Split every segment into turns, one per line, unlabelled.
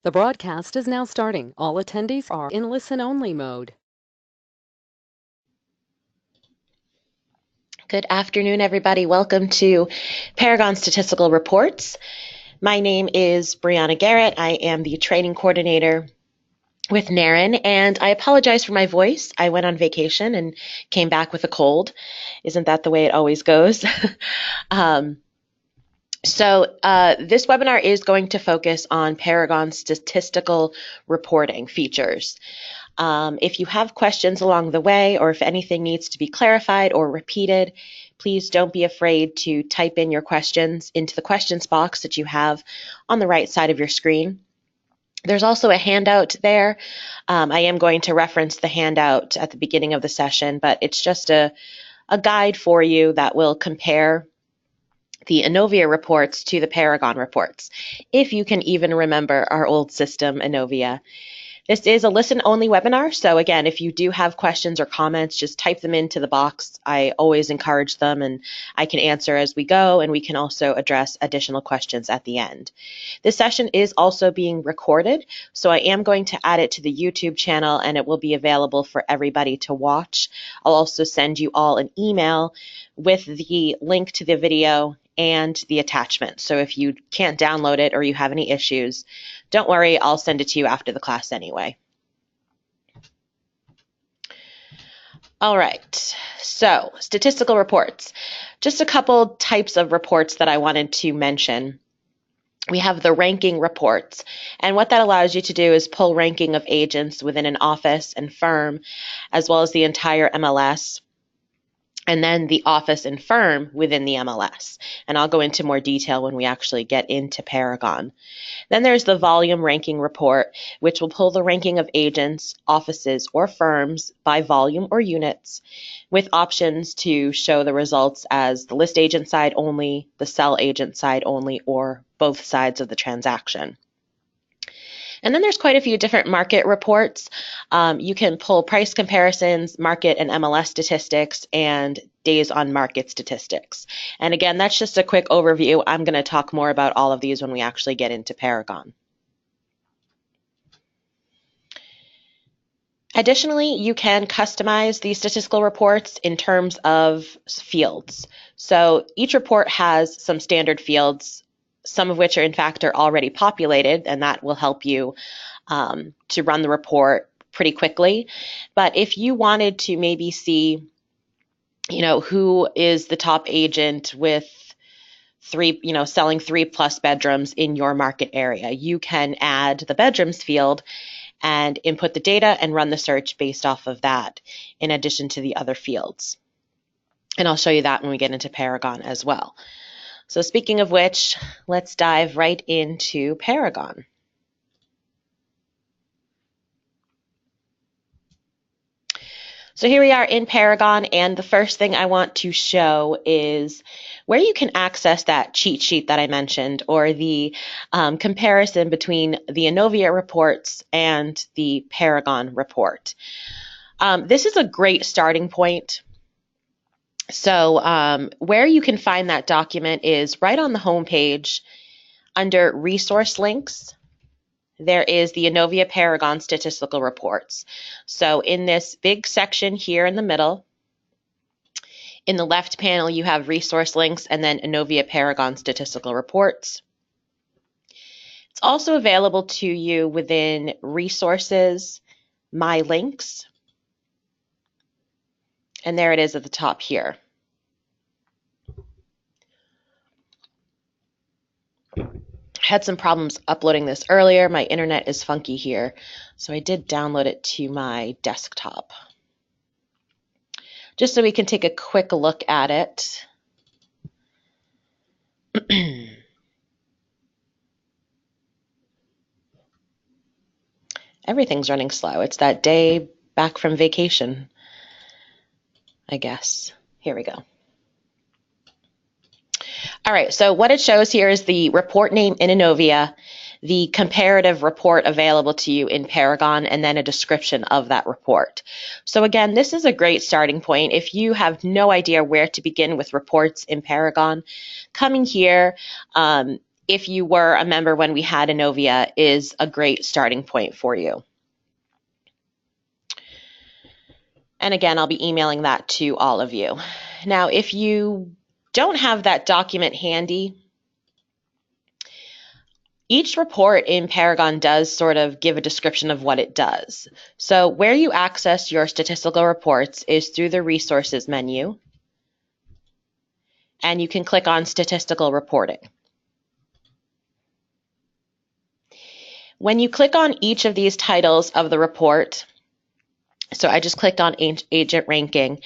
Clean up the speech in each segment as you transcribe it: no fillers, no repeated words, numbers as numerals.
The broadcast is now starting. All attendees are in listen-only mode.
Good afternoon, everybody. Welcome to Paragon Statistical Reports. My name is Brianna Garrett. I am the training coordinator with NARIN, and I apologize for my voice. I went on vacation and came back with a cold. Isn't that the way it always goes? This webinar is going to focus on Paragon Statistical Reporting features. If you have questions along the way, or if anything needs to be clarified or repeated, please don't be afraid to type in your questions into the questions box that you have on the right side of your screen. There's also a handout there. I am going to reference the handout at the beginning of the session, but it's just a guide for you that will compare the Inovia reports to the Paragon reports, if you can even remember our old system, Inovia. This is a listen-only webinar, so again, if you do have questions or comments, just type them into the box. I always encourage them, and I can answer as we go, and we can also address additional questions at the end. This session is also being recorded, so I am going to add it to the YouTube channel, and it will be available for everybody to watch. I'll also send you all an email with the link to the video and the attachment. So if you can't download it or you have any issues, don't worry, I'll send it to you after the class anyway. All right, so statistical reports. Just a couple types of reports that I wanted to mention. We have the ranking reports, and what that allows you to do is pull ranking of agents within an office and firm, as well as the entire MLS, and then the office and firm within the MLS. And I'll go into more detail when we actually get into Paragon. Then there's the volume ranking report, which will pull the ranking of agents, offices, or firms by volume or units, with options to show the results as the list agent side only, the sell agent side only, or both sides of the transaction. And then there's quite a few different market reports. You can pull price comparisons, market and MLS statistics, and days on market statistics. And again, that's just a quick overview. I'm going to talk more about all of these when we actually get into Paragon. Additionally, you can customize these statistical reports in terms of fields. So each report has some standard fields, some of which are in fact are already populated, and that will help you to run the report pretty quickly. But if you wanted to maybe see, who is the top agent with selling 3+ bedrooms in your market area, you can add the bedrooms field and input the data and run the search based off of that, in addition to the other fields. And I'll show you that when we get into Paragon as well. So speaking of which, let's dive right into Paragon. So here we are in Paragon, and the first thing I want to show is where you can access that cheat sheet that I mentioned, or the comparison between the Inovia reports and the Paragon report. This is a great starting point. So where you can find that document is right on the home page under resource links. There is the Inovia Paragon Statistical Reports. So in this big section here in the middle, in the left panel, you have resource links and then Inovia Paragon Statistical Reports. It's also available to you within Resources, My Links, and there it is at the top here. Had some problems uploading this earlier. My internet is funky here, so I did download it to my desktop. Just so we can take a quick look at it. Everything's running slow. It's that day back from vacation, I guess. Here we go. All right, so what it shows here is the report name in Inovia, the comparative report available to you in Paragon, and then a description of that report. So again, this is a great starting point. If you have no idea where to begin with reports in Paragon, coming here if you were a member when we had Innovia, is a great starting point for you. And again, I'll be emailing that to all of you. Now, if you don't have that document handy, each report in Paragon does sort of give a description of what it does. So where you access your statistical reports is through the Resources menu, and you can click on Statistical Reporting. When you click on each of these titles of the report, so I just clicked on agent ranking,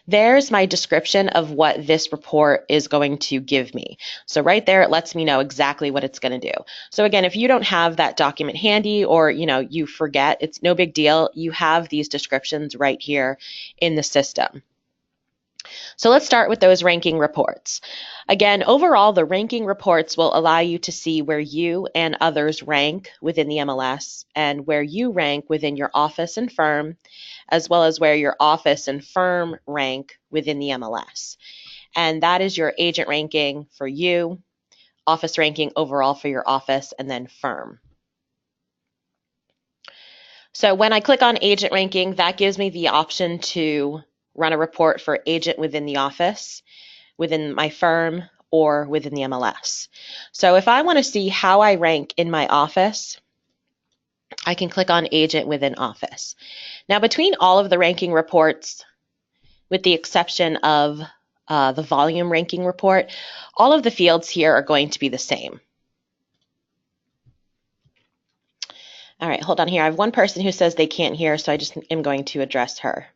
there's my description of what this report is going to give me. So right there, it lets me know exactly what it's going to do. So again, if you don't have that document handy, or you forget, it's no big deal. You have these descriptions right here in the system. So let's start with those ranking reports. Again, overall, the ranking reports will allow you to see where you and others rank within the MLS, and where you rank within your office and firm, as well as where your office and firm rank within the MLS. And that is your agent ranking for you, office ranking overall for your office, and then firm. So when I click on agent ranking, that gives me the option to run a report for agent within the office, within my firm, or within the MLS. So if I want to see how I rank in my office, I can click on agent within office. Now, between all of the ranking reports, with the exception of the volume ranking report, all of the fields here are going to be the same. All right, hold on here. I have one person who says they can't hear, so I just am going to address her.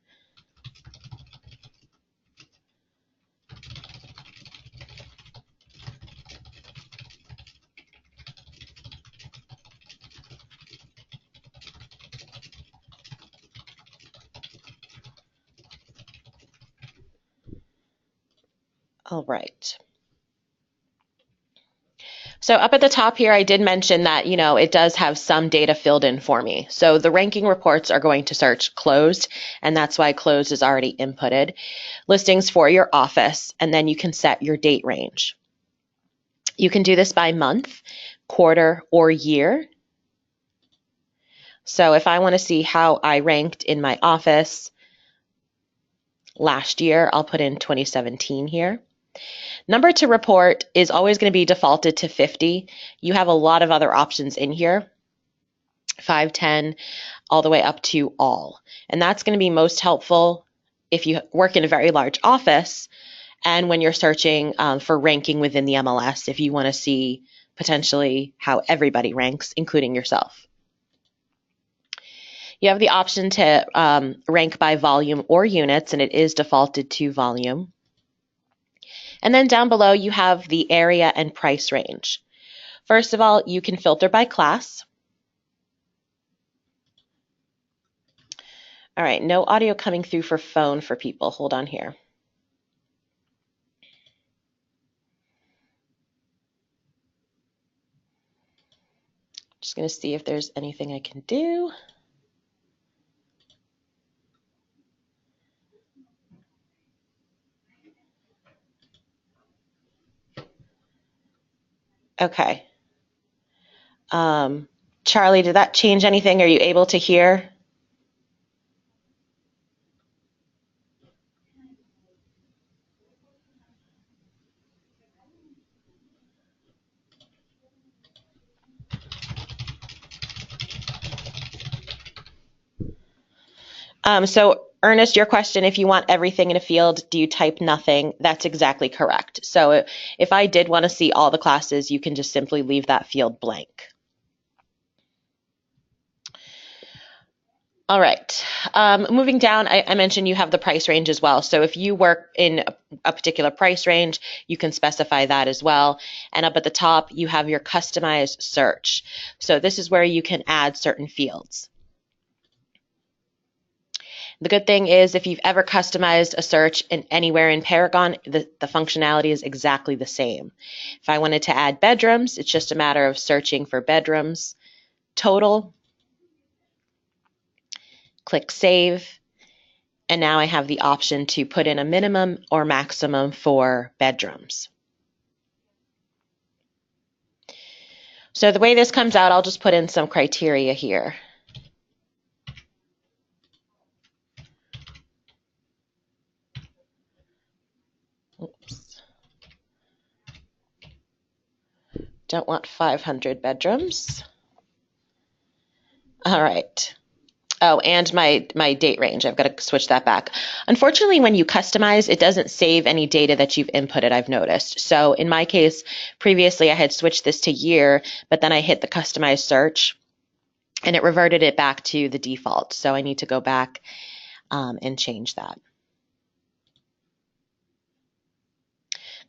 All right. So up at the top here, I did mention that, it does have some data filled in for me. So the ranking reports are going to search closed, and that's why closed is already inputted. Listings for your office, and then you can set your date range. You can do this by month, quarter, or year. So if I want to see how I ranked in my office last year, I'll put in 2017 here. Number to report is always going to be defaulted to 50. You have a lot of other options in here, 5, 10, all the way up to all. And that's going to be most helpful if you work in a very large office and when you're searching for ranking within the MLS, if you want to see potentially how everybody ranks, including yourself. You have the option to rank by volume or units, and it is defaulted to volume. And then down below, you have the area and price range. First of all, you can filter by class. All right, no audio coming through for phone for people. Hold on here. Just going to see if there's anything I can do. Okay. Charlie, did that change anything? Are you able to hear? So Ernest, your question, if you want everything in a field, do you type nothing? That's exactly correct. So if I did want to see all the classes, you can just simply leave that field blank. All right, moving down, I mentioned you have the price range as well. So if you work in a particular price range, you can specify that as well. And up at the top, you have your customized search. So this is where you can add certain fields. The good thing is if you've ever customized a search anywhere in Paragon, the functionality is exactly the same. If I wanted to add bedrooms, it's just a matter of searching for bedrooms, total, click save, and now I have the option to put in a minimum or maximum for bedrooms. So the way this comes out, I'll just put in some criteria here. Oops. Don't want 500 bedrooms. All right. Oh, and my date range. I've got to switch that back. Unfortunately, when you customize, it doesn't save any data that you've inputted, I've noticed. So in my case, previously I had switched this to year, but then I hit the customize search and it reverted it back to the default. So I need to go back and change that.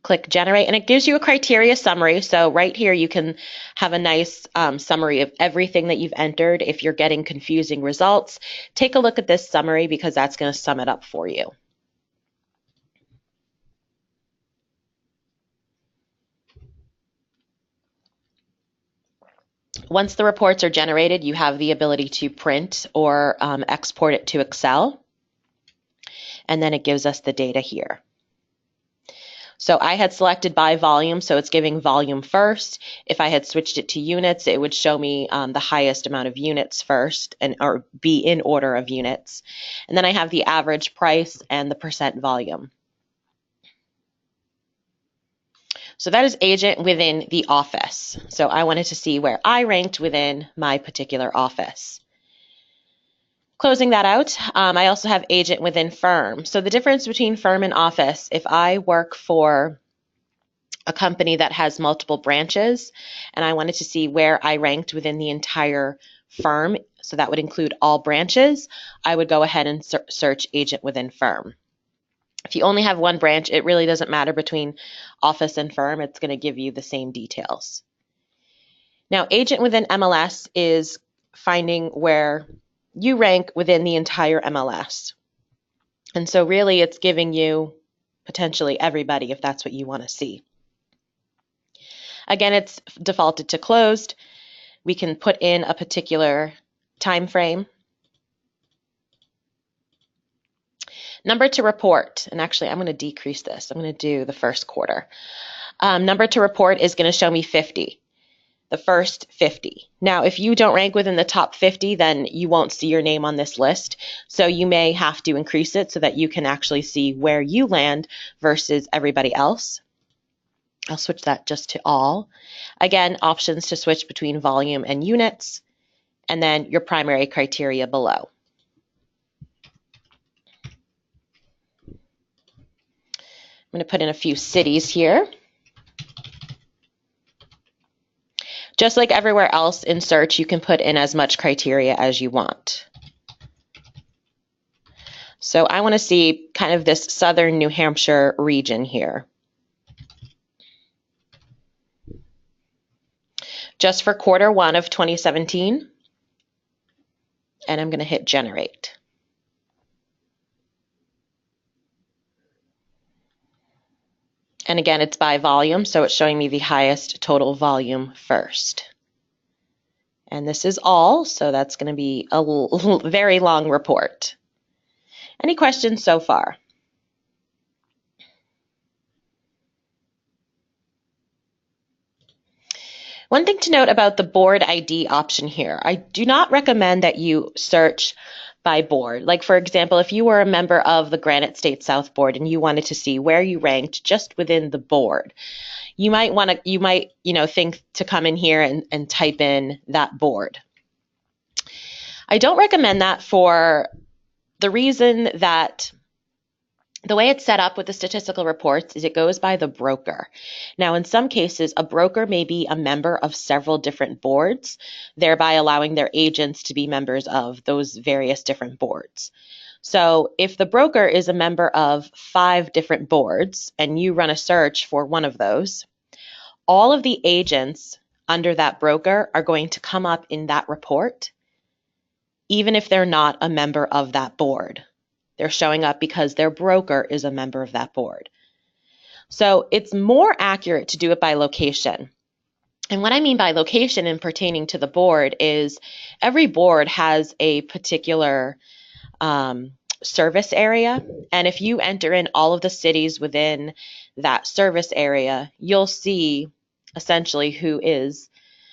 Click generate and it gives you a criteria summary. So right here you can have a nice summary of everything that you've entered. If you're getting confusing results, take a look at this summary because that's going to sum it up for you. Once the reports are generated, you have the ability to print or export it to Excel. And then it gives us the data here. So I had selected by volume, so it's giving volume first. If I had switched it to units, it would show me the highest amount of units first, or be in order of units. And then I have the average price and the percent volume. So that is agent within the office. So I wanted to see where I ranked within my particular office. Closing that out, I also have agent within firm. So the difference between firm and office, if I work for a company that has multiple branches and I wanted to see where I ranked within the entire firm, so that would include all branches, I would go ahead and search agent within firm. If you only have one branch, it really doesn't matter between office and firm. It's going to give you the same details. Now, agent within MLS is finding where you rank within the entire MLS. And so really it's giving you potentially everybody if that's what you want to see. Again, it's defaulted to closed. We can put in a particular time frame. Number to report, and actually I'm going to decrease this. I'm going to do the first quarter. Number to report is going to show me 50. The first 50. Now, if you don't rank within the top 50, then you won't see your name on this list. So you may have to increase it so that you can actually see where you land versus everybody else. I'll switch that just to all. Again, options to switch between volume and units, and then your primary criteria below. I'm going to put in a few cities here. Just like everywhere else in search, you can put in as much criteria as you want. So I want to see kind of this southern New Hampshire region here. Just for quarter one of 2017. And I'm going to hit generate. And again, it's by volume, so it's showing me the highest total volume first. And this is all, so that's going to be a very long report. Any questions so far? One thing to note about the board ID option here, I do not recommend that you search by board. Like for example, if you were a member of the Granite State South Board and you wanted to see where you ranked just within the board, you might think to come in here and type in that board. I don't recommend that for the reason that the way it's set up with the statistical reports is it goes by the broker. Now, in some cases, a broker may be a member of several different boards, thereby allowing their agents to be members of those various different boards. So if the broker is a member of 5 different boards and you run a search for one of those, all of the agents under that broker are going to come up in that report, even if they're not a member of that board. They're showing up because their broker is a member of that board. So it's more accurate to do it by location. And what I mean by location and pertaining to the board is every board has a particular service area. And if you enter in all of the cities within that service area, you'll see essentially who is,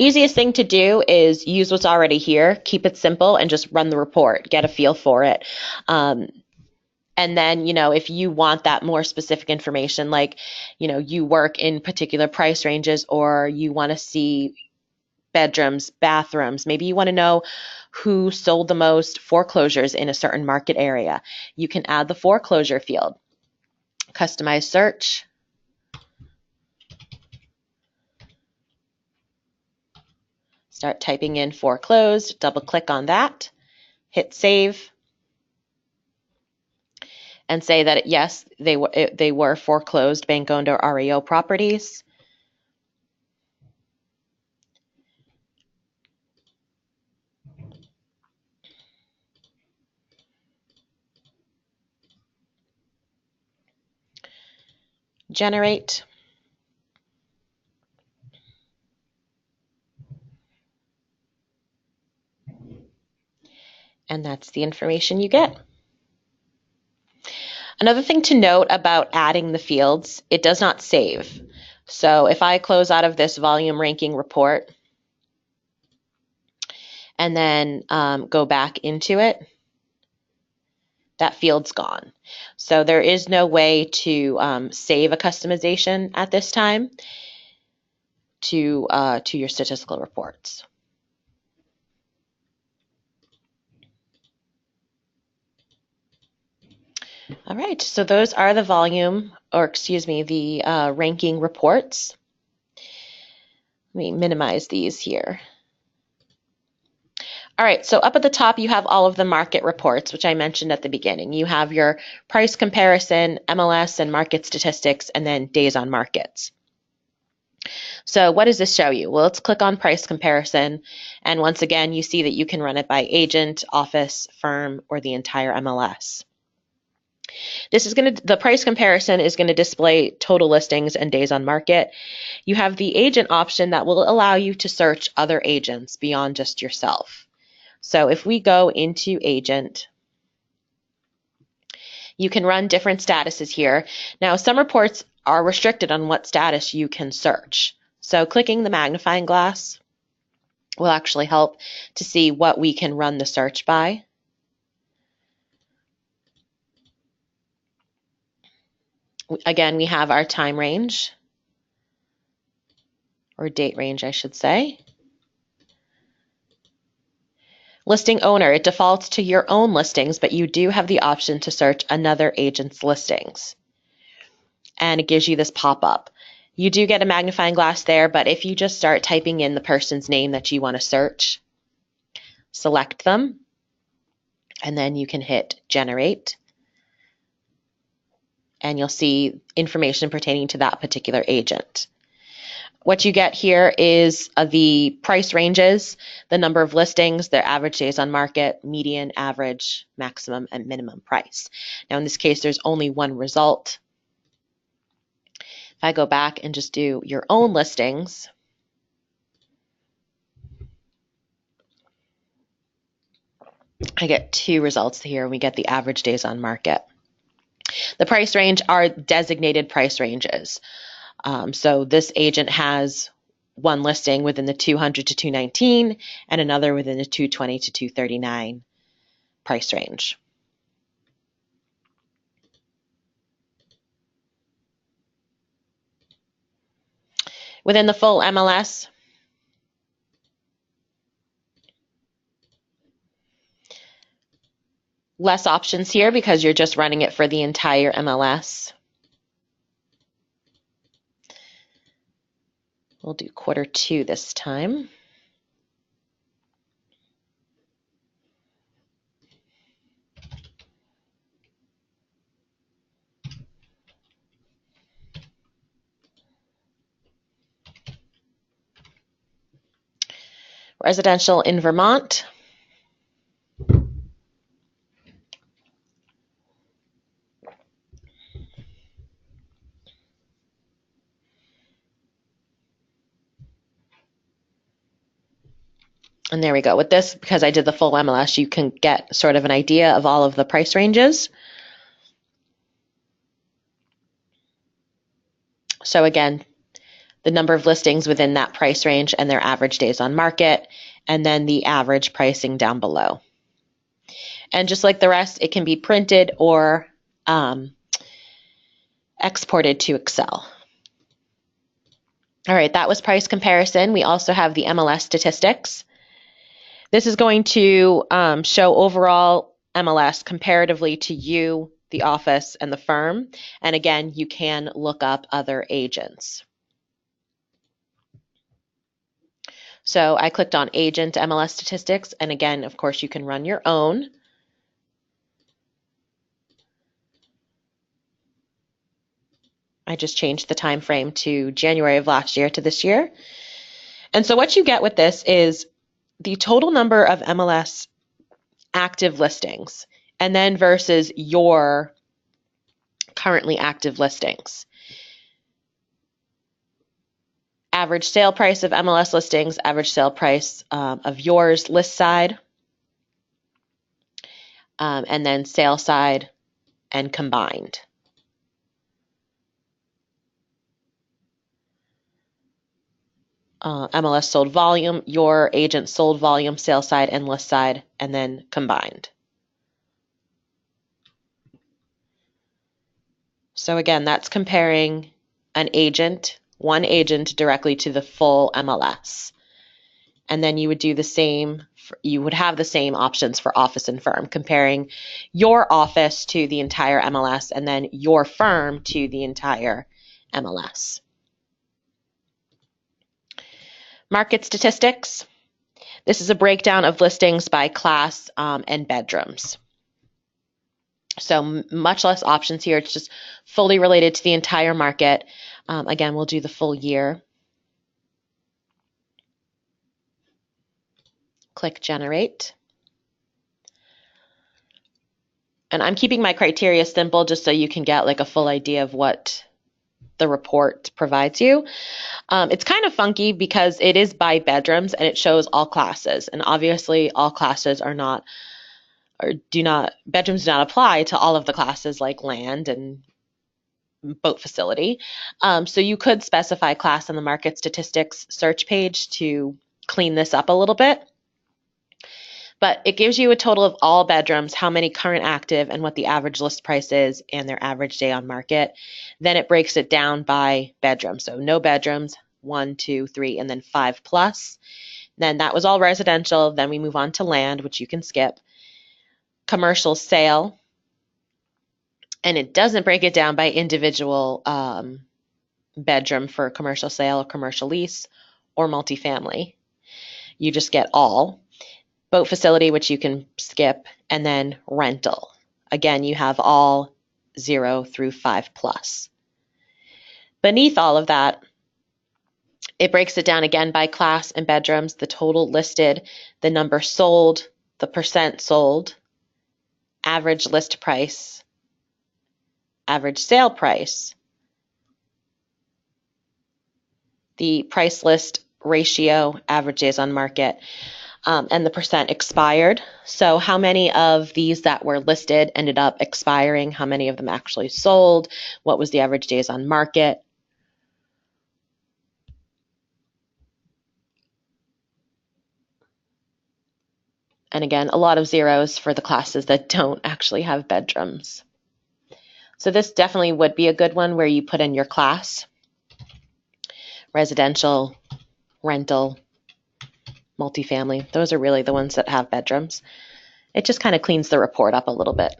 Easiest thing to do is use what's already here, keep it simple, and just run the report, get a feel for it. And then, if you want that more specific information, like, you work in particular price ranges, or you want to see bedrooms, bathrooms, maybe you want to know who sold the most foreclosures in a certain market area, you can add the foreclosure field. Customize search. Start typing in foreclosed, double click on that, hit save, and say that yes, they were foreclosed bank-owned or REO properties. Generate. And that's the information you get. Another thing to note about adding the fields, it does not save. So if I close out of this volume ranking report and then go back into it, that field's gone. So there is no way to save a customization at this time to your statistical reports. All right, so those are the the ranking reports. Let me minimize these here. All right, so up at the top, you have all of the market reports, which I mentioned at the beginning. You have your price comparison, MLS and market statistics, and then days on markets. So what does this show you? Well, let's click on price comparison. And once again, you see that you can run it by agent, office, firm, or the entire MLS. The price comparison is going to display total listings and days on market. You have the agent option that will allow you to search other agents beyond just yourself. So if we go into agent, you can run different statuses here. Now, some reports are restricted on what status you can search. So clicking the magnifying glass will actually help to see what we can run the search by. Again, we have our time range, or date range, I should say. Listing owner, it defaults to your own listings, but you do have the option to search another agent's listings. And it gives you this pop-up. You do get a magnifying glass there, but if you just start typing in the person's name that you want to search, select them, and then you can hit generate. And you'll see information pertaining to that particular agent. What you get here is the price ranges, the number of listings, their average days on market, median, average, maximum, and minimum price. Now in this case, there's only one result. If I go back and just do your own listings, I get two results here. We get the average days on market. The price range are designated price ranges. So this agent has one listing within the 200 to 219 and another within the 220 to 239 price range. Within the full MLS, less options here because you're just running it for the entire MLS. We'll do Q2 this time. Residential in Vermont. And there we go. With this, because I did the full MLS, you can get sort of an idea of all of the price ranges. So again, the number of listings within that price range and their average days on market, and then the average pricing down below. And just like the rest, it can be printed or exported to Excel. All right, that was price comparison. We also have the MLS statistics. This is going to show overall MLS comparatively to you, the office, and the firm. And again, you can look up other agents. So I clicked on Agent MLS Statistics, and again, of course, you can run your own. I just changed the time frame to January of last year to this year. And so what you get with this is the total number of MLS active listings, and then versus your currently active listings. Average sale price of MLS listings, average sale price of yours list side, and then sale side and combined. MLS sold volume, your agent sold volume, sale side and list side, and then combined. So again, that's comparing an agent, one agent directly to the full MLS. And then you would do the same, you would have the same options for office and firm, comparing your office to the entire MLS and then your firm to the entire MLS. Market statistics. This is a breakdown of listings by class and bedrooms. So much less options here. It's just fully related to the entire market. Again, we'll do the full year. Click Generate. And I'm keeping my criteria simple just so you can get like a full idea of what the report provides you. It's kind of funky because it is by bedrooms and it shows all classes. And obviously all classes are not, or do not, bedrooms do not apply to all of the classes like land and boat facility. So you could specify class on the market statistics search page to clean this up a little bit. But it gives you a total of all bedrooms, how many current active, and what the average list price is, and their average day on market. Then it breaks it down by bedroom. So no bedrooms, 1, 2, 3, and then 5 plus. Then that was all residential. Then we move on to land, which you can skip. Commercial sale. And it doesn't break it down by individual bedroom for commercial sale, or commercial lease, or multifamily. You just get all. Boat facility, which you can skip, and then rental. Again, you have all 0 through 5 plus. Beneath all of that, it breaks it down again by class and bedrooms, the total listed, the number sold, the percent sold, average list price, average sale price, the price list ratio, average days on market, and the percent expired. So how many of these that were listed ended up expiring? How many of them actually sold? What was the average days on market? And again, a lot of zeros for the classes that don't actually have bedrooms. So this definitely would be a good one where you put in your class, residential, rental, multifamily. Those are really the ones that have bedrooms. It just kind of cleans the report up a little bit.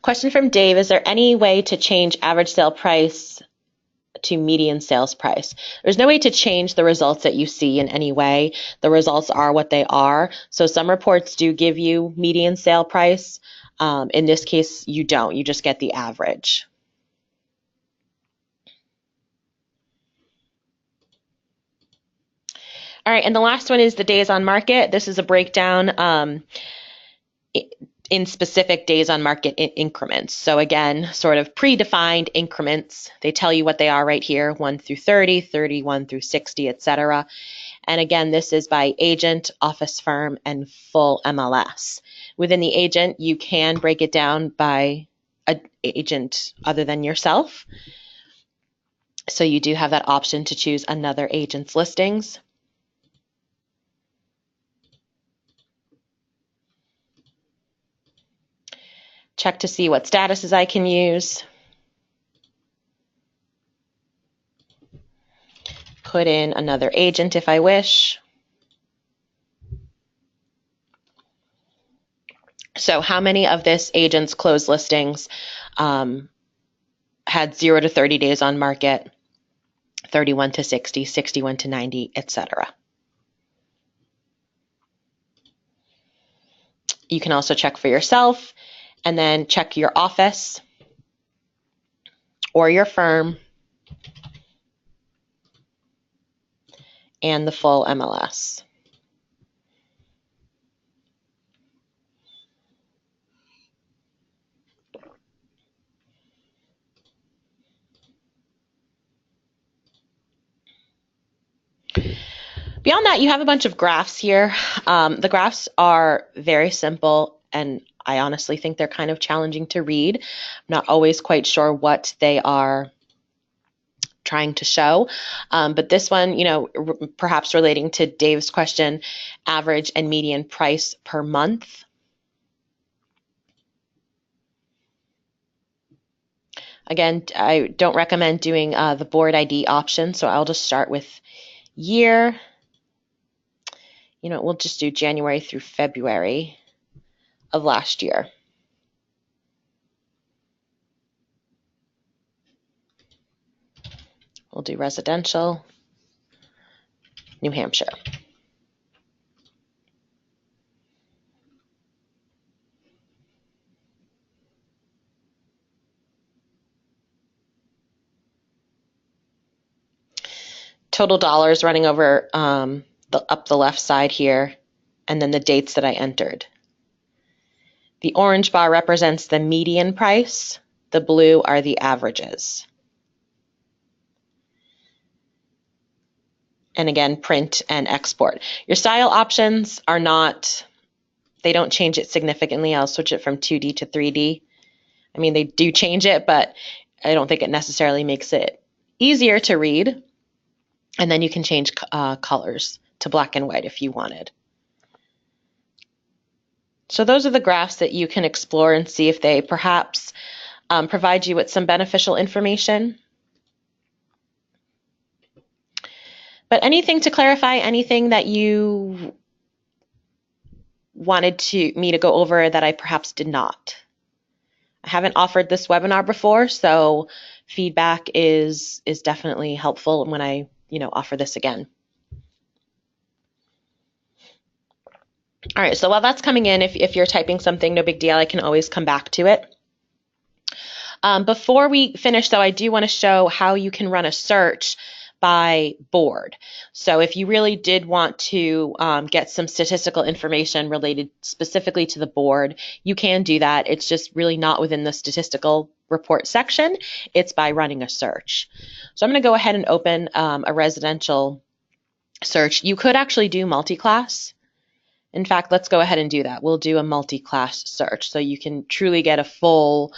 Question from Dave, is there any way to change average sale price to median sales price? There's no way to change the results that you see in any way. The results are what they are. So some reports do give you median sale price. In this case, you don't. You just get the average. All right, and the last one is the days on market. This is a breakdown in specific days on market increments. So again, sort of predefined increments. They tell you what they are right here, 1 through 30, 31 through 60, etc. And again, this is by agent, office firm, and full MLS. Within the agent, you can break it down by an agent other than yourself. So you do have that option to choose another agent's listings. Check to see what statuses I can use. Put in another agent if I wish. So how many of this agent's closed listings had 0 to 30 days on market, 31 to 60, 61 to 90, etc. You can also check for yourself and then check your office or your firm and the full MLS. Beyond that, you have a bunch of graphs here. The graphs are very simple, and I honestly think they're kind of challenging to read. I'm not always quite sure what they are trying to show. But this one, perhaps relating to Dave's question, average and median price per month. Again, I don't recommend doing the board ID option, so I'll just start with year. We'll just do January through February of last year. We'll do residential, New Hampshire. Total dollars running over up the left side here, and then the dates that I entered. The orange bar represents the median price. The blue are the averages. And again, print and export. Your style options are not, they don't change it significantly. I'll switch it from 2D to 3D. I mean, they do change it, but I don't think it necessarily makes it easier to read. And then you can change colors to black and white if you wanted. So those are the graphs that you can explore and see if they perhaps provide you with some beneficial information. But anything to clarify, anything that you wanted me to go over that I perhaps did not? I haven't offered this webinar before, so feedback is definitely helpful when I offer this again. All right, so while that's coming in, if you're typing something, no big deal, I can always come back to it. Before we finish, though, I do want to show how you can run a search by board. So if you really did want to get some statistical information related specifically to the board, you can do that. It's just really not within the statistical report section. It's by running a search. So I'm going to go ahead and open a residential search. You could actually do MultiClass. In fact, let's go ahead and do that. We'll do a MultiClass search so you can truly get a full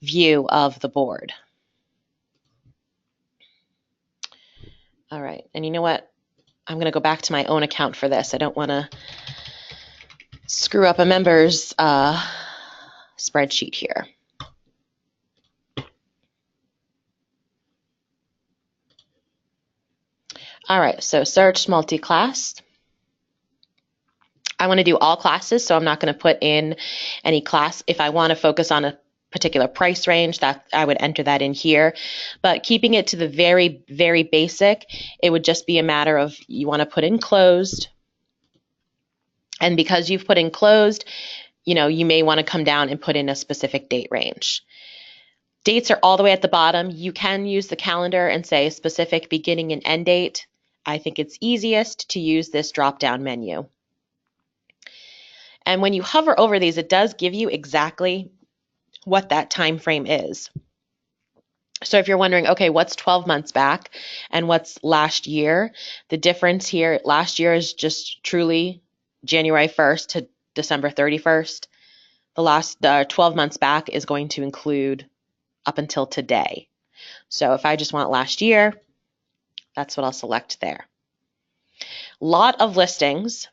view of the board. All right, and you know what? I'm going to go back to my own account for this. I don't want to screw up a member's spreadsheet here. All right, so search MultiClass. I want to do all classes, so I'm not going to put in any class. If I want to focus on a particular price range, that I would enter that in here. But keeping it to the very, very basic, it would just be a matter of you want to put in closed. And because you've put in closed, you may want to come down and put in a specific date range. Dates are all the way at the bottom. You can use the calendar and say specific beginning and end date. I think it's easiest to use this drop-down menu. And when you hover over these, it does give you exactly what that time frame is. So if you're wondering, okay, what's 12 months back and what's last year? The difference here, last year is just truly January 1st to December 31st. The last 12 months back is going to include up until today. So if I just want last year, that's what I'll select there. Lot of listings.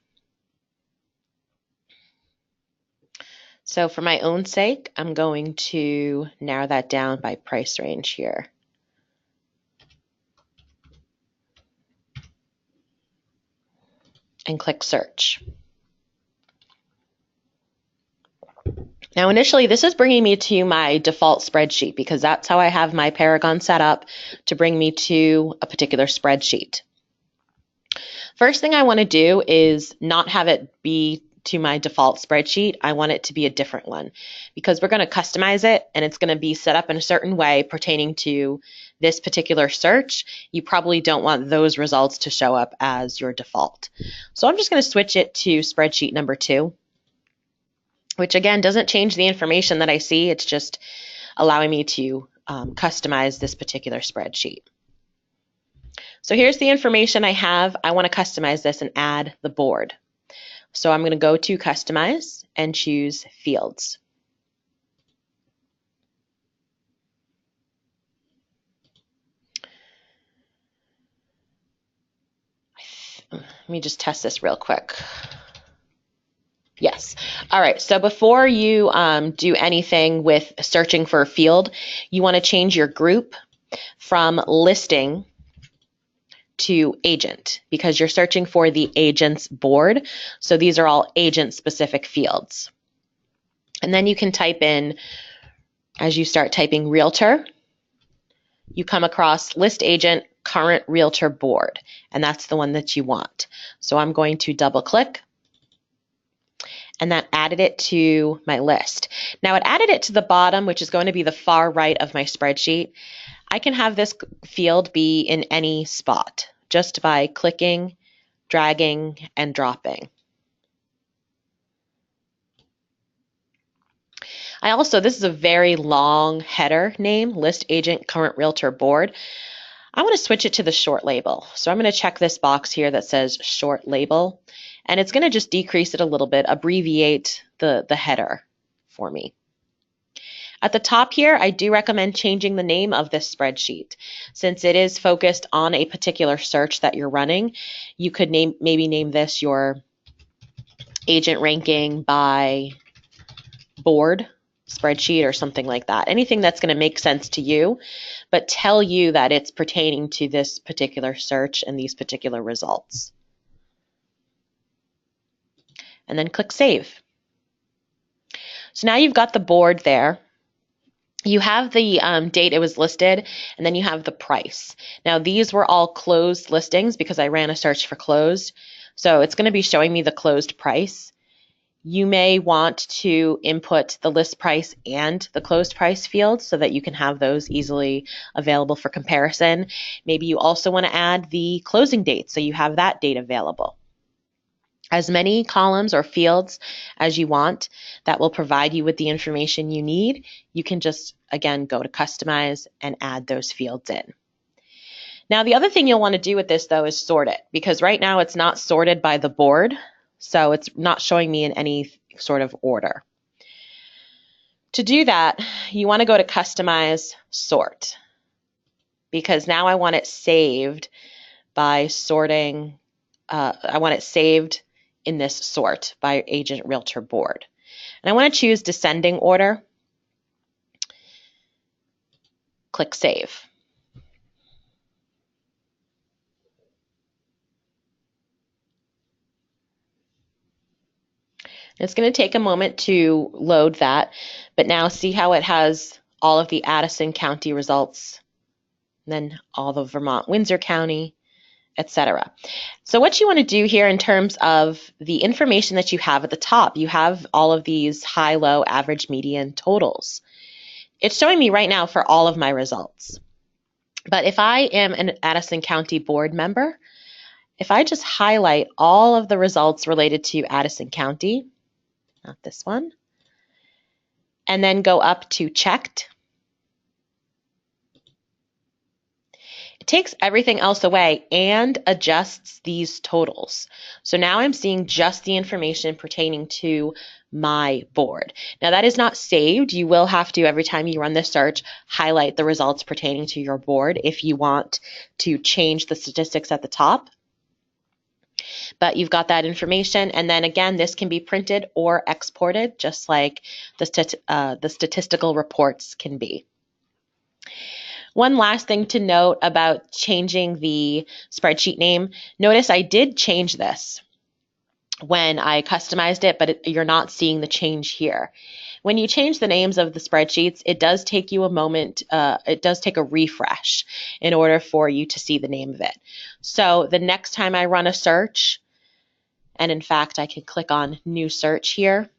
So for my own sake, I'm going to narrow that down by price range here. And click search. Now initially this is bringing me to my default spreadsheet because that's how I have my Paragon set up to bring me to a particular spreadsheet. First thing I want to do is not have it be to my default spreadsheet. I want it to be a different one because we're going to customize it and it's going to be set up in a certain way pertaining to this particular search. You probably don't want those results to show up as your default. So I'm just going to switch it to spreadsheet number 2, which again doesn't change the information that I see. It's just allowing me to customize this particular spreadsheet. So here's the information I have. I want to customize this and add the board. So I'm going to go to Customize and choose Fields. Let me just test this real quick. Yes. All right. So before you do anything with searching for a field, you want to change your group from listing to agent because you're searching for the agent's board. So these are all agent specific fields. And then you can type in, as you start typing realtor, you come across list agent current realtor board, and that's the one that you want. So I'm going to double click, and that added it to my list. Now it added it to the bottom, which is going to be the far right of my spreadsheet. I can have this field be in any spot just by clicking, dragging, and dropping. This is a very long header name, list agent current realtor board. I want to switch it to the short label. So I'm going to check this box here that says short label, and it's going to just decrease it a little bit, abbreviate the header for me. At the top here, I do recommend changing the name of this spreadsheet. Since it is focused on a particular search that you're running, you could maybe name this your agent ranking by board spreadsheet or something like that. Anything that's going to make sense to you, but tell you that it's pertaining to this particular search and these particular results. And then click Save. So now you've got the board there. You have the date it was listed, and then you have the price. Now these were all closed listings because I ran a search for closed. So it's going to be showing me the closed price. You may want to input the list price and the closed price fields so that you can have those easily available for comparison. Maybe you also want to add the closing date so you have that date available. As many columns or fields as you want that will provide you with the information you need. You can just, again, go to Customize and add those fields in. Now, the other thing you'll want to do with this, though, is sort it, because right now it's not sorted by the board, so it's not showing me in any sort of order. To do that, you want to go to Customize, Sort, because now I want it saved by sorting. I want it saved in this sort by agent realtor board. And I want to choose descending order. Click Save. It's going to take a moment to load that, but now see how it has all of the Addison County results, then all the Vermont Windsor County, etc. So what you want to do here in terms of the information that you have at the top, you have all of these high, low, average, median totals. It's showing me right now for all of my results. But if I am an Addison County board member, if I just highlight all of the results related to Addison County, not this one, and then go up to checked, It takes everything else away and adjusts these totals. So now I'm seeing just the information pertaining to my board. Now that is not saved. You will have to, every time you run this search, highlight the results pertaining to your board if you want to change the statistics at the top. But you've got that information, and then again, this can be printed or exported, just like the statistical reports can be. One last thing to note about changing the spreadsheet name. Notice I did change this when I customized it, but you're not seeing the change here. When you change the names of the spreadsheets, it does take you a moment, it does take a refresh in order for you to see the name of it. So the next time I run a search, and in fact, I can click on New Search here.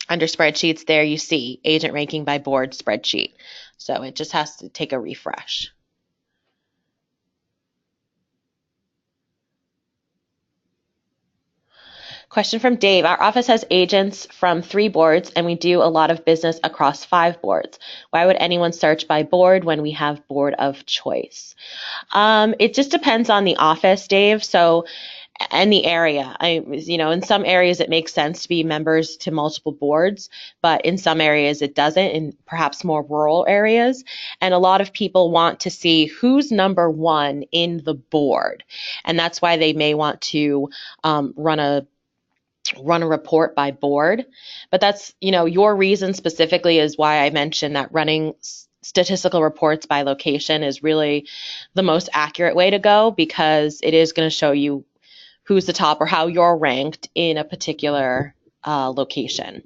Under Spreadsheets, there you see Agent Ranking by Board Spreadsheet. So it just has to take a refresh. Question from Dave. Our office has agents from 3 boards, and we do a lot of business across 5 boards. Why would anyone search by board when we have board of choice? It just depends on the office, Dave. So, and the area. In some areas it makes sense to be members to multiple boards, but in some areas it doesn't, in perhaps more rural areas. And a lot of people want to see who's number 1 in the board. And that's why they may want to run a report by board. But that's, your reason specifically is why I mentioned that running statistical reports by location is really the most accurate way to go, because it is going to show you who's the top or how you're ranked in a particular location.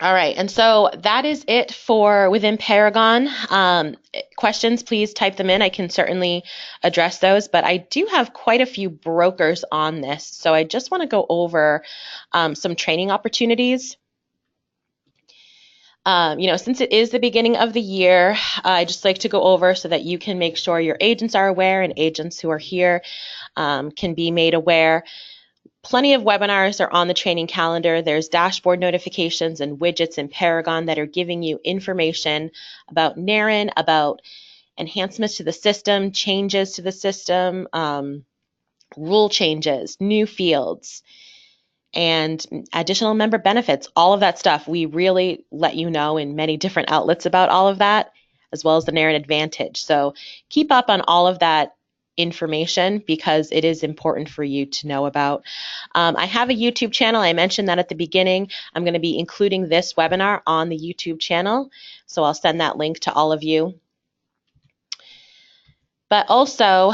All right, and so that is it for within Paragon. Questions, please type them in. I can certainly address those, but I do have quite a few brokers on this, so I just want to go over some training opportunities. Since it is the beginning of the year, I just like to go over so that you can make sure your agents are aware and agents who are here can be made aware. Plenty of webinars are on the training calendar. There's dashboard notifications and widgets in Paragon that are giving you information about NARIN, about enhancements to the system, changes to the system, rule changes, new fields, and additional member benefits, all of that stuff. We really let you know in many different outlets about all of that, as well as the NARIN Advantage. So keep up on all of that information, because it is important for you to know about. I have a YouTube channel. I mentioned that at the beginning. I'm going to be including this webinar on the YouTube channel, so I'll send that link to all of you. But also,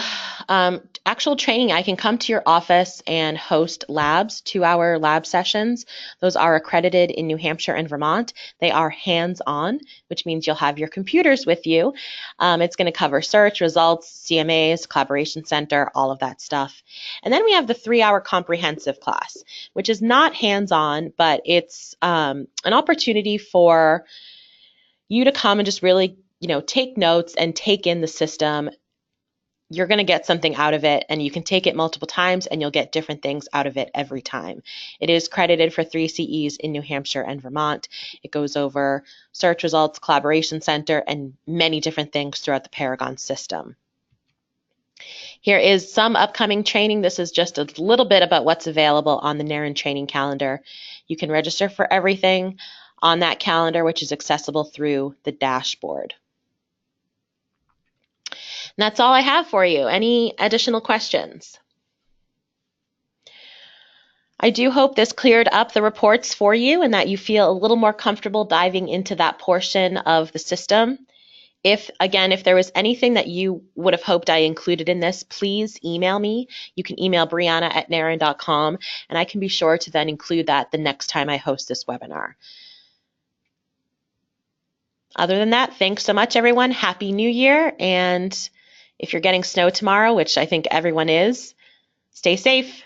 actual training, I can come to your office and host labs, 2-hour lab sessions. Those are accredited in New Hampshire and Vermont. They are hands-on, which means you'll have your computers with you. It's going to cover search, results, CMAs, collaboration center, all of that stuff. And then we have the 3-hour comprehensive class, which is not hands-on, but it's an opportunity for you to come and just really, take notes and take in the system. You're going to get something out of it, and you can take it multiple times and you'll get different things out of it every time. It is credited for 3 CEs in New Hampshire and Vermont. It goes over search results, collaboration center, and many different things throughout the Paragon system. Here is some upcoming training. This is just a little bit about what's available on the NARIN training calendar. You can register for everything on that calendar, which is accessible through the dashboard. And that's all I have for you. Any additional questions? I do hope this cleared up the reports for you and that you feel a little more comfortable diving into that portion of the system. If there was anything that you would have hoped I included in this, please email me. You can email Brianna@narin.com, and I can be sure to then include that the next time I host this webinar. Other than that, thanks so much, everyone. Happy New Year, and if you're getting snow tomorrow, which I think everyone is, stay safe.